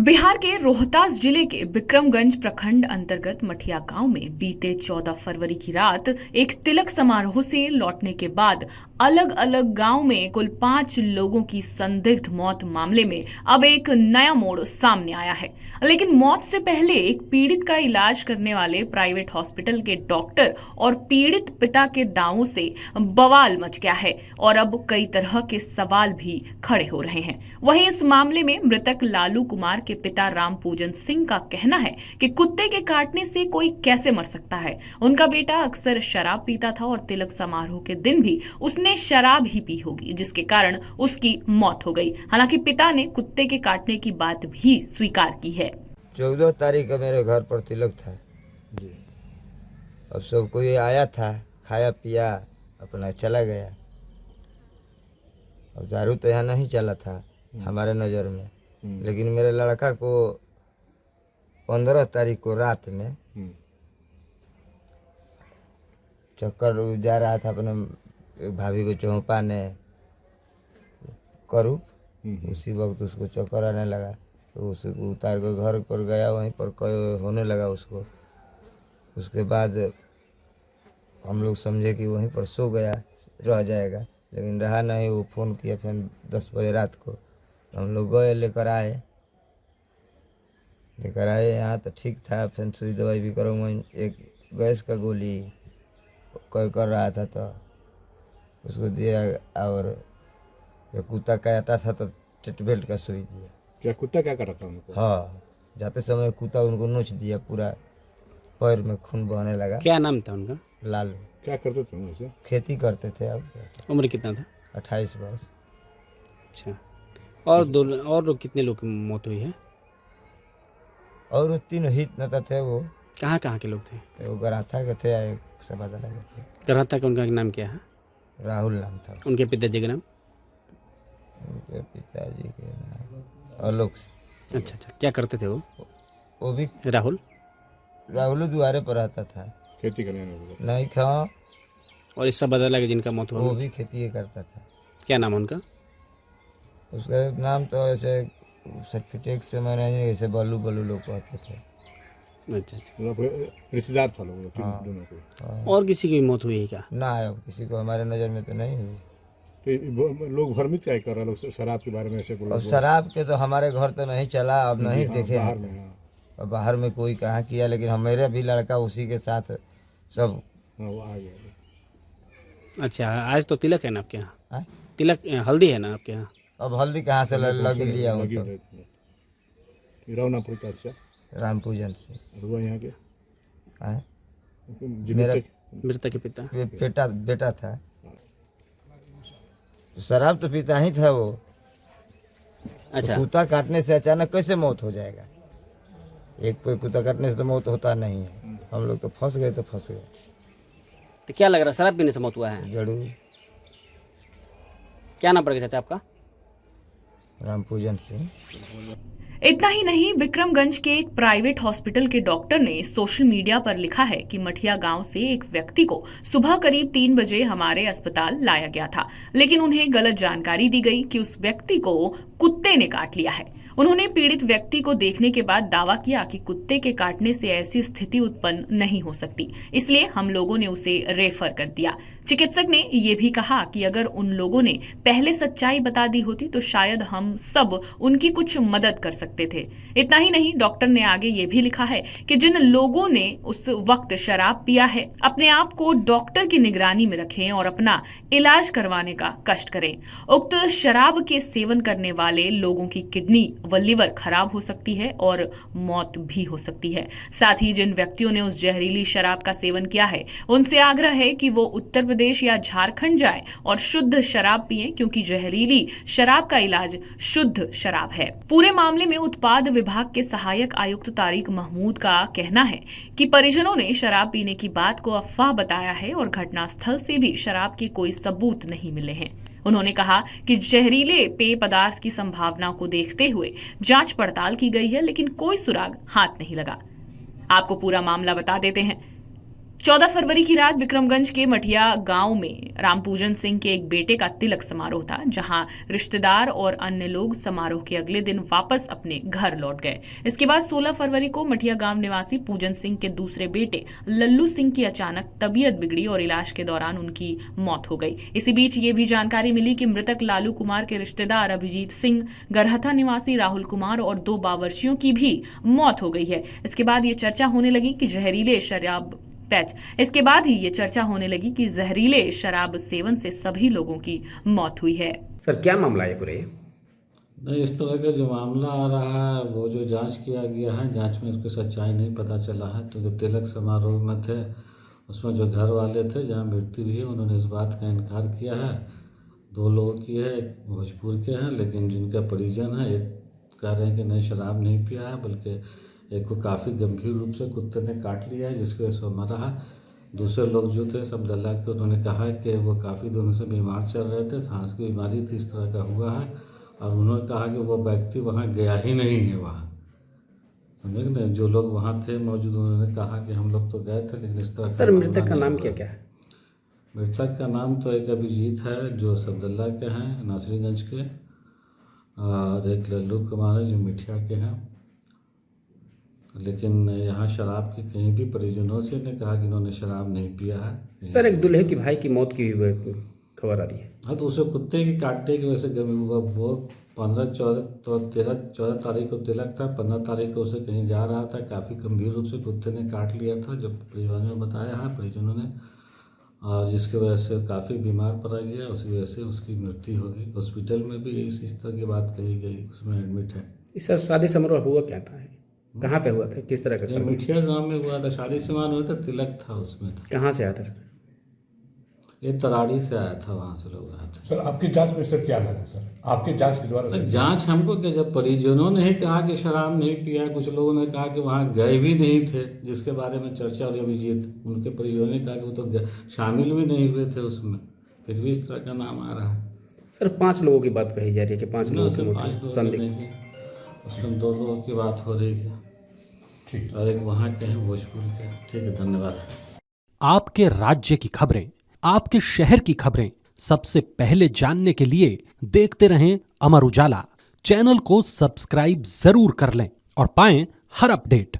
बिहार के रोहतास जिले के बिक्रमगंज प्रखंड अंतर्गत मठिया गांव में बीते 14 फरवरी की रात एक तिलक समारोह से लौटने के बाद अलग अलग गांव में कुल 5 लोगों की संदिग्ध मौत मामले में अब एक नया मोड़ सामने आया है। लेकिन मौत से पहले एक पीड़ित का इलाज करने वाले प्राइवेट हॉस्पिटल के डॉक्टर और पीड़ित पिता के दावों से बवाल मच गया है और अब कई तरह के सवाल भी खड़े हो रहे हैं। वहीं इस मामले में मृतक लालू कुमार के पिता राम पूजन सिंह का कहना है कि कुत्ते के काटने से कोई कैसे मर सकता है। उनका बेटा अक्सर शराब पीता था और तिलक समारोह के दिन भी उसने शराब ही पी होगी, जिसके कारण उसकी मौत हो गई। हालांकि पिता ने कुत्ते के काटने की बात भी स्वीकार की है। 14 तारीख का मेरे घर पर तिलक था जी। अब सब कोई आया था, खाया पिया अपना चला गया। अब दारू तो यहाँ नहीं चला था हमारे नज़र में, लेकिन मेरे लड़का को 15 तारीख को रात में चक्कर जा रहा था, अपने भाभी को चौपाने करूँ, उसी वक्त उसको चक्कर आने लगा तो उसको उतार कर घर पर गया, वहीं पर होने लगा उसको। उसके बाद हम लोग समझे कि वहीं पर सो गया, रह जाएगा, लेकिन रहा नहीं। वो फ़ोन किया फिर 10 बजे रात को, तो हम लोग गए, लेकर आए यहाँ तो ठीक था। फिर सुई दवाई भी करो, वहीं एक गैस का गोली कर रहा था तो उसको दिया, और ये कुत्ता कहता था तो टिट बेल्ट का सुई दिया। क्या कुत्ता क्या कर रहा था उनको? हाँ, जाते समय कुत्ता उनको नोच दिया, पूरा पैर में खून बहने लगा। क्या नाम था उनका? लालू। क्या करते थे वैसे? खेती करते थे। अब उम्र कितना था? 28 वर्ष। अच्छा, और लोग कितने लोग की मौत हुई है? और वो 3 हित नेता थे। वो कहाँ के लोग थे? वो गराथा के थे, एक सबादला के थे। गराथा का उनका नाम क्या है? राहुल नाम था। उनके पिताजी का नाम? उनके पिताजी के नाम आलोक। अच्छा, क्या करते थे वो? वो भी राहुल द्वारे पर रहता था, खेती करने में नहीं खा। और इस सब बदला के जिनका मौत हुआ वो भी खेती करता था। क्या नाम उनका? उसका नाम तो ऐसे सर्टिफिकेट से मैंने ऐसे बल्लू लोग कहते थे। अच्छा, रिश्तेदार था लोग दोनों को। और किसी की मौत हुई है क्या? ना, अब किसी को हमारे नज़र में तो नहीं हुई। तो लोग भ्रमित क्या कर रहे हैं लोग शराब के बारे में ऐसे बोल? अब शराब के तो हमारे घर तो नहीं चला, अब नहीं देखे बाहर में। अब बाहर में कोई कहाँ किया, लेकिन मेरा भी लड़का उसी के साथ सब। वो आ गया। अच्छा, आज तो तिलक है ना आपके यहाँ? हाँ? तिलक हल्दी है ना आपके यहाँ? अब हल्दी कहाँ से लग लिया हूँ तो। रौनापुर का? अच्छा, राम पूजन से। वो यहाँ के हाँ? मेरा मृतक के पिता बेटा था। शराब तो पीता ही था वो। अच्छा, तो कुत्ता काटने से अचानक कैसे मौत हो जाएगा? एक कोई कुत्ता काटने से तो मौत होता नहीं है। हम लोग तो फंस गए। तो क्या लग रहा है, शराब पीने से मौत हुआ है? जरूर। क्या नाम पड़ेगा चाचा आपका? राम पूजन सिंह। इतना ही नहीं, बिक्रमगंज के एक प्राइवेट हॉस्पिटल के डॉक्टर ने सोशल मीडिया पर लिखा है कि मठिया गांव से एक व्यक्ति को सुबह करीब 3 बजे हमारे अस्पताल लाया गया था, लेकिन उन्हें गलत जानकारी दी गई कि उस व्यक्ति को कुत्ते ने काट लिया है। उन्होंने पीड़ित व्यक्ति को देखने के बाद दावा किया कि कुत्ते के काटने से ऐसी स्थिति उत्पन्न नहीं हो सकती, इसलिए हम लोगों ने उसे रेफर कर दिया। चिकित्सक ने ये भी कहा कि अगर उन लोगों ने पहले सच्चाई बता दी होती तो शायद हम सब उनकी कुछ मदद कर सकते थे। इतना ही नहीं, डॉक्टर ने आगे ये भी लिखा है कि जिन लोगों ने उस वक्त शराब पिया है, अपने आप को डॉक्टर की निगरानी में रखें और अपना इलाज करवाने का कष्ट करें। उक्त शराब के सेवन करने वाले लोगों की किडनी व लिवर खराब हो सकती है और मौत भी हो सकती है। साथ ही जिन व्यक्तियों ने उस जहरीली शराब का सेवन किया है, उनसे आग्रह है कि वो उत्तर प्रदेश या झारखंड जाएं और शुद्ध शराब पिएं, क्योंकि जहरीली शराब का इलाज शुद्ध शराब है। पूरे मामले में उत्पाद विभाग के सहायक आयुक्त तारिक महमूद का कहना है कि परिजनों ने शराब पीने की बात को अफवाह बताया है और घटनास्थल से भी शराब के कोई सबूत नहीं मिले हैं। उन्होंने कहा कि जहरीले पेय पदार्थ की संभावना को देखते हुए जांच पड़ताल की गई है, लेकिन कोई सुराग हाथ नहीं लगा। आपको पूरा मामला बता देते हैं। 14 फरवरी की रात विक्रमगंज के मठिया गांव में रामपूजन सिंह के एक बेटे का तिलक समारोह था, जहां रिश्तेदार और अन्य लोग समारोह के अगले दिन वापस अपने घर लौट गए। इसके बाद 16 फरवरी को मठिया गांव निवासी पूजन सिंह के दूसरे बेटे लल्लू सिंह की अचानक तबीयत बिगड़ी और इलाज के दौरान उनकी मौत हो गई। इसी बीच ये भी जानकारी मिली कि मृतक लालू कुमार के रिश्तेदार अभिजीत सिंह, गरहथा निवासी राहुल कुमार और 2 बावर्चियों की भी मौत हो गई है। इसके बाद ये चर्चा होने लगी कि जहरीले शराब सेवन से सभी लोगों की मौत हुई है। सर क्या मामला है पूरे? नहीं, इस तरह का जो मामला आ रहा है वो जो जांच किया गया है, जांच में उसकी सच्चाई नहीं पता चला है। तो जो तिलक समारोह में थे उसमें जो घर वाले थे जहां मृत्यु हुई उन्होंने इस बात का इनकार किया है। 2 लोगों की है, एक भोजपुर के हैं, लेकिन जिनका परिजन है एक कह रहे हैं कि नहीं शराब नहीं पिया है, बल्कि एक को काफ़ी गंभीर रूप से कुत्ते ने काट लिया है जिसकी वजह से वो मरा है। दूसरे लोग जो थे सब दल्ला के, उन्होंने कहा है कि वो काफ़ी दिनों से बीमार चल रहे थे, सांस की बीमारी थी, इस तरह का हुआ है। और उन्होंने कहा कि वो व्यक्ति वहाँ गया ही नहीं है वहाँ, समझे ना। जो लोग वहाँ थे मौजूद उन्होंने कहा कि हम लोग तो गए थे, लेकिन इस तरह सर मृतक का नाम क्या क्या है? मृतक का नाम तो एक अभिजीत है जो सफदल्ला के हैं नासरीगंज के, और एक लल्लू कुमार है जो मिठिया के हैं। लेकिन यहाँ शराब की कहीं भी परिजनों से ने कहा कि इन्होंने शराब नहीं पिया है। सर एक दूल्हे की भाई की मौत की भी खबर आ रही है। हाँ, तो उसे कुत्ते की काटने की वजह से वो 14 तारीख को तिलक था, 15 तारीख को उसे कहीं जा रहा था, काफ़ी गंभीर रूप से कुत्ते ने काट लिया था, जो परिजनों ने बताया है परिजनों ने, और जिसकी वजह से काफ़ी बीमार पड़ा गया, उसी वजह से उसकी मृत्यु हो गई। हॉस्पिटल में भी इस तरह की बात कही गई, उसमें एडमिट है। सर शादी समारोह हुआ क्या था, कहाँ पे हुआ था, किस तरह का? मिठिया गांव में हुआ था, शादी समारोह हुआ था, तिलक था उसमें था। कहाँ से आया था सर? ये तराड़ी से आया था, वहाँ से लोग आए थे। सर आपकी जांच में सर क्या लगा सर, आपके जांच के द्वारा? जांच हमको कि जब परिजनों ने ही कहा कि शराब नहीं पिया, कुछ लोगों ने कहा कि वहाँ गए भी नहीं थे, जिसके बारे में चर्चा और अभिजीत उनके परिजनों ने कहा कि वो तो शामिल भी नहीं हुए थे उसमें, फिर भी इस तरह का नाम आ रहा है। सर 5 लोगों की बात कही जा रही है कि 5 लोगों की मौत हुई, संदिग्ध नहीं, उसमें 2 लोगों की बात हो रही है ठीक, और एक वहाँ के हैं भोजपुर के। ठीक है, धन्यवाद। आपके राज्य की खबरें, आपके शहर की खबरें सबसे पहले जानने के लिए देखते रहें अमर उजाला। चैनल को सब्सक्राइब जरूर कर लें और पाएं हर अपडेट।